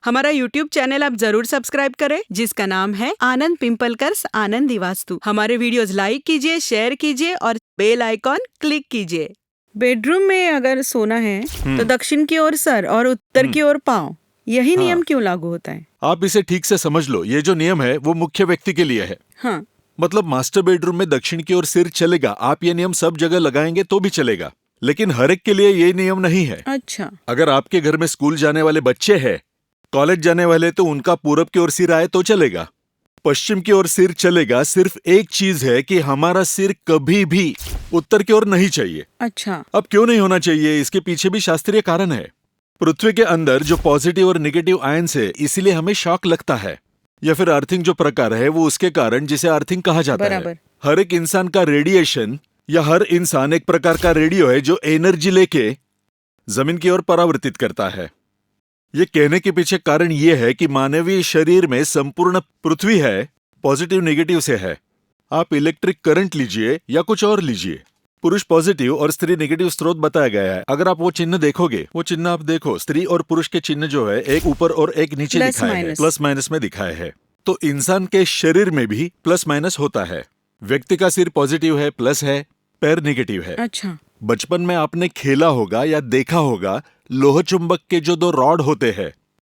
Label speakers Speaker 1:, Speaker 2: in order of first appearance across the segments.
Speaker 1: हमारा YouTube channel आप जरूर सब्सक्राइब करें, जिसका नाम है आनंद पिंपलकर्स आनंदी वास्तु। हमारे वीडियोस लाइक कीजिए, शेयर कीजिए और बेल आइकॉन क्लिक कीजिए। बेडरूम में अगर सोना है तो दक्षिण की ओर सर और उत्तर की ओर पाँव, यही नियम क्यों लागू होता है?
Speaker 2: आप इसे ठीक से समझ लो। ये जो नियम है वो मुख्य व्यक्ति के लिए है।
Speaker 1: हाँ।
Speaker 2: मतलब मास्टर बेडरूम में दक्षिण की ओर सिर चलेगा, आप ये नियम सब जगह लगाएंगे तो भी चलेगा, लेकिन हर एक के लिए ये नियम नहीं है।
Speaker 1: अच्छा।
Speaker 2: अगर आपके घर में स्कूल जाने वाले बच्चे हैं, कॉलेज जाने वाले, तो उनका पूरब की ओर सिर आए तो चलेगा, पश्चिम की ओर सिर चलेगा। सिर्फ एक चीज है कि हमारा सिर कभी भी उत्तर की ओर नहीं चाहिए।
Speaker 1: अच्छा।
Speaker 2: अब क्यों नहीं होना चाहिए, इसके पीछे भी शास्त्रीय कारण है। पृथ्वी के अंदर जो पॉजिटिव और नेगेटिव आयन्स है, इसीलिए हमें शॉक लगता है, या फिर अर्थिंग जो प्रकार है वो उसके कारण, जिसे अर्थिंग कहा जाता है। हर एक इंसान का रेडिएशन, या हर इंसान एक प्रकार का रेडियो है जो एनर्जी लेके जमीन की ओर परावर्तित करता है। ये कहने के पीछे कारण ये है कि मानवीय शरीर में संपूर्ण पृथ्वी है पॉजिटिव नेगेटिव से है। आप इलेक्ट्रिक करंट लीजिए या कुछ और लीजिए, पुरुष पॉजिटिव और स्त्री नेगेटिव स्रोत बताया गया है। अगर आप वो चिन्ह देखोगे, वो चिन्ह आप देखो, स्त्री और पुरुष के चिन्ह जो है, एक ऊपर और एक नीचे दिखाए हैं, प्लस माइनस में दिखाए है। तो इंसान के शरीर में भी प्लस माइनस होता है। व्यक्ति का सिर पॉजिटिव है, प्लस है, पैर नेगेटिव है।
Speaker 1: अच्छा।
Speaker 2: बचपन में आपने खेला होगा या देखा होगा, लोह चुंबक के जो दो रॉड होते हैं,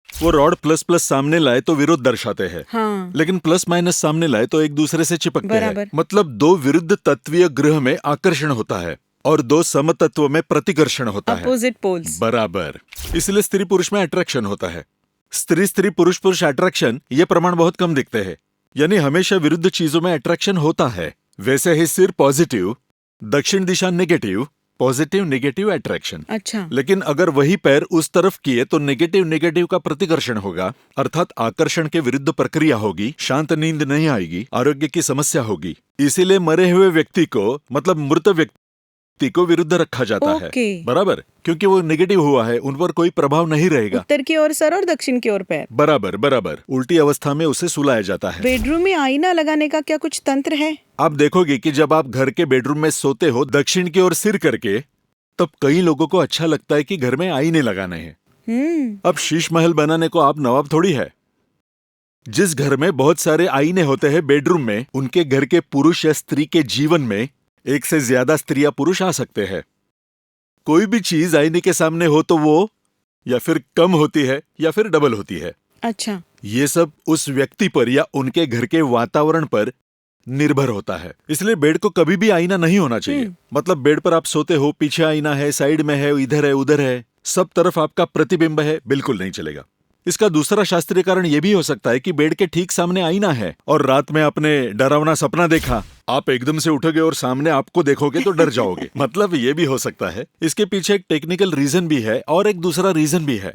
Speaker 2: वो रॉड प्लस प्लस सामने लाए तो विरोध दर्शाते हैं।
Speaker 1: हाँ।
Speaker 2: लेकिन प्लस माइनस सामने लाए तो एक दूसरे से चिपकते हैं। मतलब दो विरुद्ध तत्वीय ग्रह में आकर्षण होता है और दो समतत्व में प्रतिकर्षण होता है,
Speaker 1: अपोजिट पोल्स।
Speaker 2: बराबर। इसलिए स्त्री पुरुष में अट्रैक्शन होता है। स्त्री स्त्री पुरुष पुरुष अट्रैक्शन, ये प्रमाण बहुत कम दिखते हैं, यानी हमेशा विरुद्ध चीजों में अट्रैक्शन होता है। वैसे ही सिर पॉजिटिव, दक्षिण दिशा नेगेटिव, पॉजिटिव नेगेटिव अट्रैक्शन।
Speaker 1: अच्छा।
Speaker 2: लेकिन अगर वही पैर उस तरफ किए तो नेगेटिव नेगेटिव का प्रतिकर्षण होगा, अर्थात आकर्षण के विरुद्ध प्रक्रिया होगी, शांत नींद नहीं आएगी, आरोग्य की समस्या होगी। इसीलिए मरे हुए व्यक्ति को, मतलब मृत व्यक्ति को विरुद्ध रखा जाता है, बराबर, क्योंकि वो नेगेटिव हुआ है, उन पर कोई प्रभाव नहीं रहेगा।
Speaker 1: उत्तर की ओर सर और दक्षिण की ओर पैर,
Speaker 2: बराबर बराबर। उल्टी अवस्था में उसे सुलाया जाता है।
Speaker 1: बेडरूम में आईना लगाने का क्या कुछ तंत्र है?
Speaker 2: आप देखोगे कि जब आप घर के बेडरूम में सोते हो दक्षिण की ओर सिर करके, तब कई लोगों को अच्छा लगता है कि घर में आईने लगाने हैं। अब शीश महल बनाने को आप नवाब थोड़ी है। जिस घर में बहुत सारे आईने होते हैं बेडरूम में, उनके घर के पुरुष या स्त्री के जीवन में एक से ज्यादा स्त्री या पुरुष आ सकते हैं। कोई भी चीज आईने के सामने हो तो वो या फिर कम होती है या फिर डबल होती है।
Speaker 1: अच्छा।
Speaker 2: ये सब उस व्यक्ति पर या उनके घर के वातावरण पर निर्भर होता है। इसलिए बेड को कभी भी आईना नहीं होना चाहिए। मतलब बेड पर आप सोते हो, पीछे आईना है, साइड में है, इधर है, उधर है, सब तरफ आपका प्रतिबिंब है, बिल्कुल नहीं चलेगा। इसका दूसरा शास्त्रीय कारण यह भी हो सकता है कि बेड के ठीक सामने आईना है और रात में आपने डरावना सपना देखा, आप एकदम से उठोगे और सामने आपको देखोगे तो डर जाओगे। मतलब ये भी हो सकता है। इसके पीछे एक टेक्निकल रीजन भी है और एक दूसरा रीजन भी है।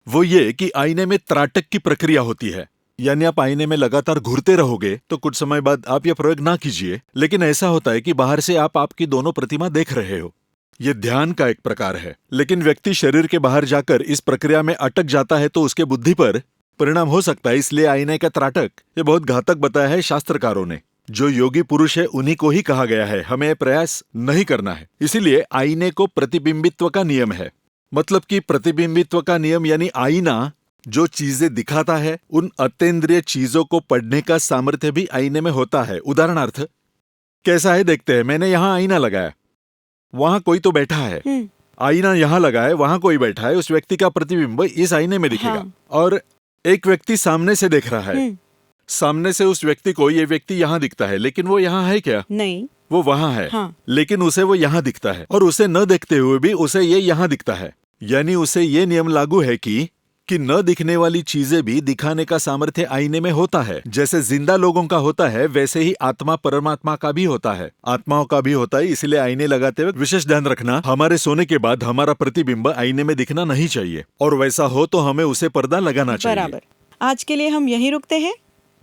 Speaker 2: वो ये कि आईने में त्राटक की प्रक्रिया होती है, यानी आप आईने में लगातार घूरते रहोगे तो कुछ समय बाद आप यह प्रयोग ना कीजिए, लेकिन ऐसा होता है कि बाहर से आप आपकी दोनों प्रतिमा देख रहे हो। ये ध्यान का एक प्रकार है, लेकिन व्यक्ति शरीर के बाहर जाकर इस प्रक्रिया में अटक जाता है तो उसके बुद्धि पर परिणाम हो सकता है। इसलिए आईने का त्राटक ये बहुत घातक बताया है शास्त्रकारों ने। जो योगी पुरुष है उन्हीं को ही कहा गया है, हमें प्रयास नहीं करना है। इसीलिए आईने को प्रतिबिंबित्व का नियम है। मतलब कि प्रतिबिंबित्व का नियम यानी आईना जो चीजें दिखाता है, उन अतीन्द्रिय चीजों को पढ़ने का सामर्थ्य भी आईने में होता है। उदाहरणार्थ कैसा है देखते हैं। मैंने यहाँ आईना लगाया, वहां कोई तो बैठा है, आईना यहाँ लगा है, वहां कोई बैठा है, उस व्यक्ति का प्रतिबिंब इस आईने में दिखेगा। हाँ। और एक व्यक्ति सामने से देख रहा है, सामने से उस व्यक्ति को ये व्यक्ति यहाँ दिखता है, लेकिन वो यहाँ है क्या? नहीं, वो वहां है। हाँ। लेकिन उसे वो यहाँ दिखता है, और उसे न देखते हुए भी उसे ये यहाँ दिखता है। यानी उसे ये नियम लागू है कि न दिखने वाली चीजें भी दिखाने का सामर्थ्य आईने में होता है। जैसे जिंदा लोगों का होता है, वैसे ही आत्मा परमात्मा का भी होता है, आत्माओं का भी होता है। इसलिए आईने लगाते वक्त विशेष ध्यान रखना, हमारे सोने के बाद हमारा प्रतिबिंब आईने में दिखना नहीं चाहिए, और वैसा हो तो हमें उसे पर्दा लगाना चाहिए।
Speaker 1: बराबर। आज के लिए हम यहीं रुकते हैं।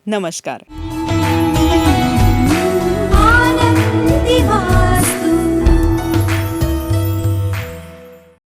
Speaker 1: नमस्कार।